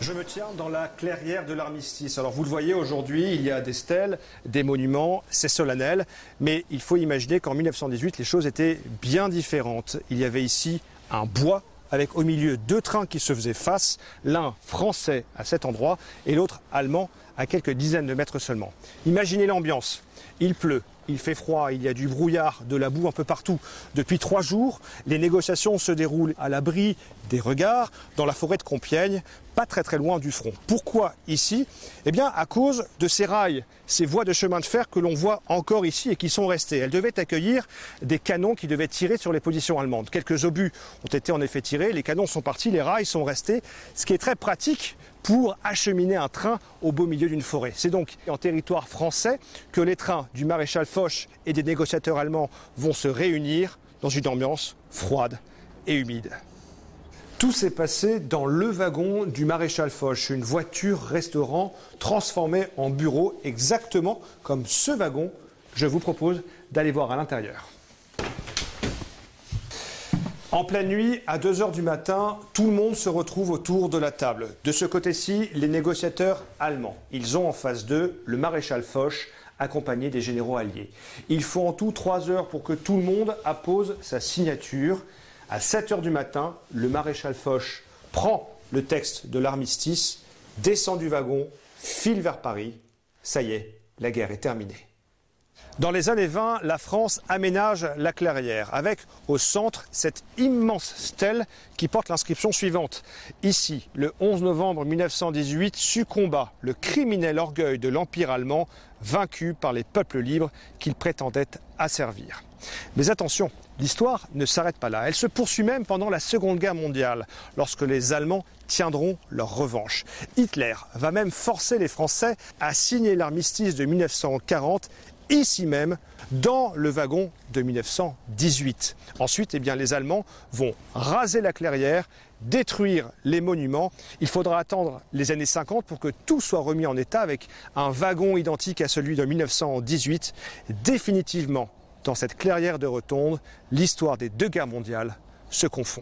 Je me tiens dans la clairière de l'armistice. Alors vous le voyez, aujourd'hui, il y a des stèles, des monuments, c'est solennel. Mais il faut imaginer qu'en 1918, les choses étaient bien différentes. Il y avait ici un bois avec au milieu deux trains qui se faisaient face, l'un français à cet endroit et l'autre allemand à quelques dizaines de mètres seulement. Imaginez l'ambiance. Il pleut. Il fait froid, il y a du brouillard, de la boue un peu partout. Depuis 3 jours, les négociations se déroulent à l'abri des regards dans la forêt de Compiègne, pas très loin du front. Pourquoi ici? Eh bien à cause de ces rails, ces voies de chemin de fer que l'on voit encore ici et qui sont restées. Elles devaient accueillir des canons qui devaient tirer sur les positions allemandes. Quelques obus ont été en effet tirés, les canons sont partis, les rails sont restés, ce qui est très pratique pour acheminer un train au beau milieu d'une forêt. C'est donc en territoire français que les trains du maréchal Foch et des négociateurs allemands vont se réunir dans une ambiance froide et humide. Tout s'est passé dans le wagon du maréchal Foch, une voiture-restaurant transformée en bureau, exactement comme ce wagon. Je vous propose d'aller voir à l'intérieur. En pleine nuit, à 2 h du matin, tout le monde se retrouve autour de la table. De ce côté-ci, les négociateurs allemands. Ils ont en face d'eux le maréchal Foch, accompagné des généraux alliés. Il faut en tout 3 heures pour que tout le monde appose sa signature. À 7 h du matin, le maréchal Foch prend le texte de l'armistice, descend du wagon, file vers Paris. Ça y est, la guerre est terminée. Dans les années 20, la France aménage la clairière avec au centre cette immense stèle qui porte l'inscription suivante. Ici, le 11 novembre 1918, succomba le criminel orgueil de l'Empire allemand, vaincu par les peuples libres qu'il prétendait asservir. Mais attention, l'histoire ne s'arrête pas là. Elle se poursuit même pendant la Seconde Guerre mondiale, lorsque les Allemands tiendront leur revanche. Hitler va même forcer les Français à signer l'armistice de 1940 ici même, dans le wagon de 1918. Ensuite, eh bien, les Allemands vont raser la clairière, détruire les monuments. Il faudra attendre les années 50 pour que tout soit remis en état avec un wagon identique à celui de 1918. Définitivement, dans cette clairière de Rotonde, l'histoire des 2 guerres mondiales se confond.